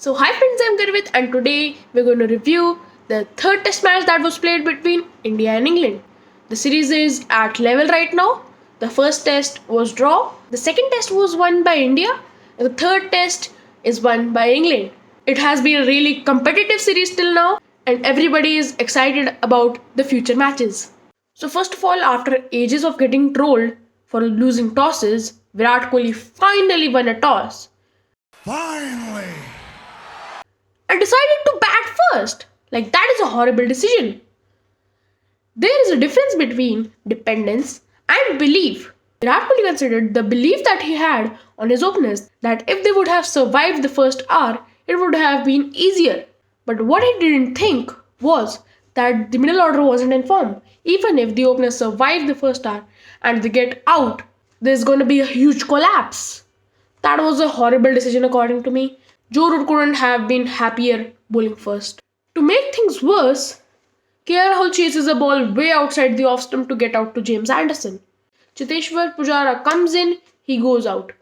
So hi friends, I'm Garvit and today we're going to review the third test match that was played between India and England. The series is at level right now. The first test was draw, the second test was won by India, and the third test is won by England. It has been a really competitive series till now and everybody is excited about the future matches. So first of all, after ages of getting trolled for losing tosses, Virat Kohli finally won a toss. Finally! And decided to bat first. Like, that is a horrible decision. There is a difference between dependence and belief. Virat Kohli considered the belief that he had on his openers that if they would have survived the first hour, it would have been easier. But what he didn't think was that the middle order wasn't in form. Even if the openers survive the first hour and they get out, there's going to be a huge collapse. That was a horrible decision according to me. Joe Root couldn't have been happier bowling first. To make things worse, KR Rahul chases a ball way outside the off stump to get out to James Anderson. Cheteshwar Pujara comes in, he goes out.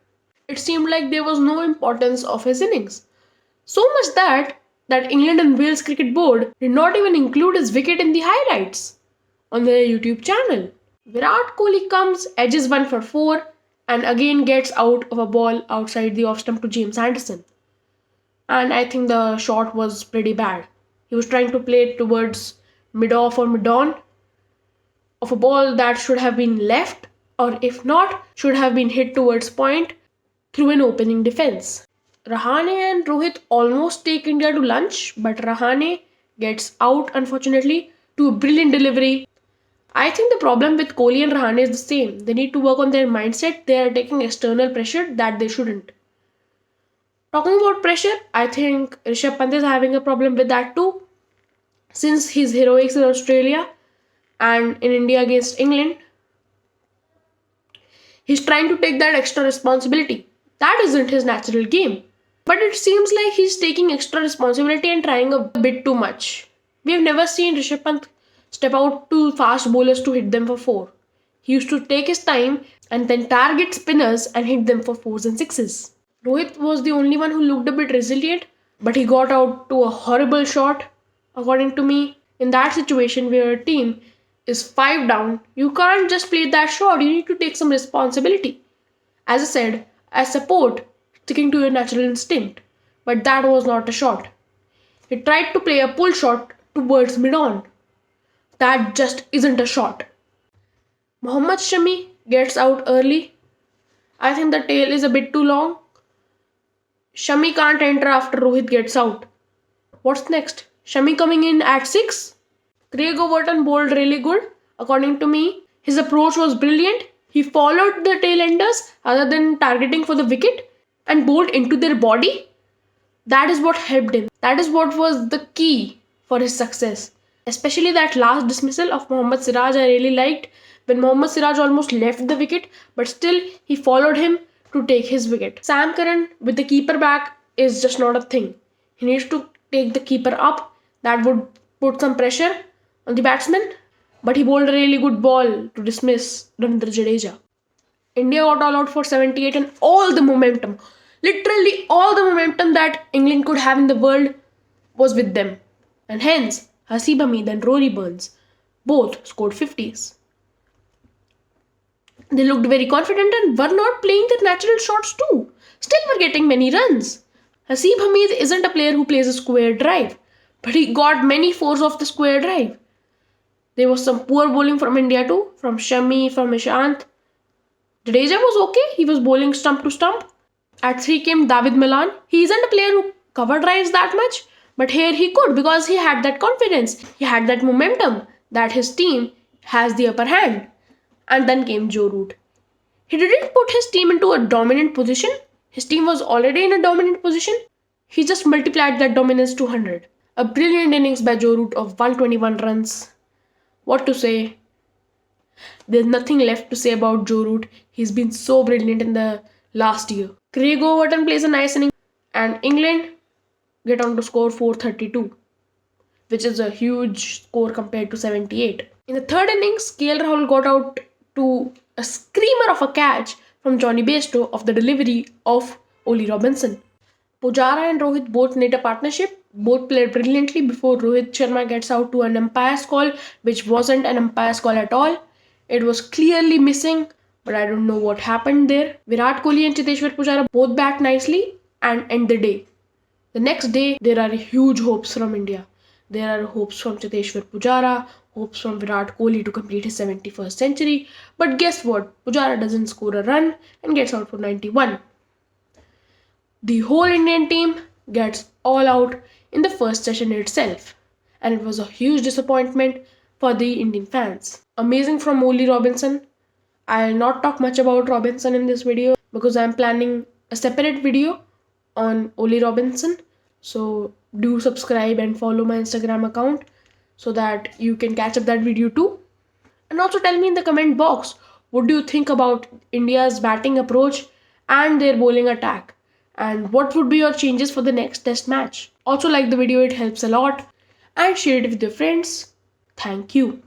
It seemed like there was no importance of his innings. So much that England and Wales Cricket Board did not even include his wicket in the highlights on their YouTube channel. Virat Kohli comes, edges 1 for 4 and again gets out of a ball outside the off stump to James Anderson. And I think the shot was pretty bad. He was trying to play it towards mid-off or mid-on of a ball that should have been left, or if not, should have been hit towards point through an opening defense. Rahane and Rohit almost take India to lunch, but Rahane gets out unfortunately to a brilliant delivery. I think the problem with Kohli and Rahane is the same. They need to work on their mindset. They are taking external pressure that they shouldn't. Talking about pressure, I think Rishabh Pant is having a problem with that too. Since his heroics in Australia and in India against England, he's trying to take that extra responsibility. That isn't his natural game. But it seems like he's taking extra responsibility and trying a bit too much. We have never seen Rishabh Pant step out to fast bowlers to hit them for 4. He used to take his time and then target spinners and hit them for 4s and 6s. Rohit was the only one who looked a bit resilient, but he got out to a horrible shot. According to me, in that situation where a team is 5 down, you can't just play that shot, you need to take some responsibility. As I said, I support sticking to your natural instinct, but that was not a shot. He tried to play a pull shot towards mid-on. That just isn't a shot. Mohammad Shami gets out early. I think the tail is a bit too long. Shami can't enter after Rohit gets out. What's next? Shami coming in at 6? Craig Overton bowled really good. According to me, his approach was brilliant. He followed the tail enders rather than targeting for the wicket and bowled into their body. That is what helped him. That is what was the key for his success. Especially that last dismissal of Mohammad Siraj I really liked, when Mohammad Siraj almost left the wicket, but still he followed him to take his wicket. Sam Curran with the keeper back is just not a thing. He needs to take the keeper up. That would put some pressure on the batsman. But he bowled a really good ball to dismiss Ravindra Jadeja. India got all out for 78 and all the momentum, literally all the momentum that England could have in the world was with them. And hence, Haseeb Hameed and Rory Burns both scored 50s. They looked very confident and were not playing their natural shots too. Still were getting many runs. Haseeb Hameed isn't a player who plays a square drive, but he got many 4s off the square drive. There was some poor bowling from India too, from Shami, from Ishant. Jadeja was okay, he was bowling stump to stump. At 3 came David Milan. He isn't a player who cover drives that much, but here he could because he had that confidence. He had that momentum that his team has the upper hand. And then came Joe Root. He didn't put his team into a dominant position. His team was already in a dominant position. He just multiplied that dominance to 100. A brilliant innings by Joe Root of 121 runs. What to say? There's nothing left to say about Joe Root. He's been so brilliant in the last year. Craig Overton plays a nice inning and England get on to score 432, which is a huge score compared to 78. In the third innings, KL Rahul got out to a screamer of a catch from Johnny Bairstow of the delivery of Ollie Robinson. Pujara and Rohit both need a partnership. Both played brilliantly before Rohit Sharma gets out to an umpire's call, which wasn't an umpire's call at all. It was clearly missing, but I don't know what happened there. Virat Kohli and Cheteshwar Pujara both bat nicely and end the day. The next day, there are huge hopes from India. There are hopes from Cheteshwar Pujara, hopes from Virat Kohli to complete his 71st century. But guess what? Pujara doesn't score a run and gets out for 91. The whole Indian team gets all out in the first session itself, and it was a huge disappointment for the Indian fans. Amazing from Ollie Robinson. I'll not talk much about Robinson in this video because I'm planning a separate video on Ollie Robinson. So do subscribe and follow my Instagram account so that you can catch up that video too. And also tell me in the comment box, what do you think about India's batting approach and their bowling attack? And what would be your changes for the next test match? Also like the video, it helps a lot. And share it with your friends. Thank you.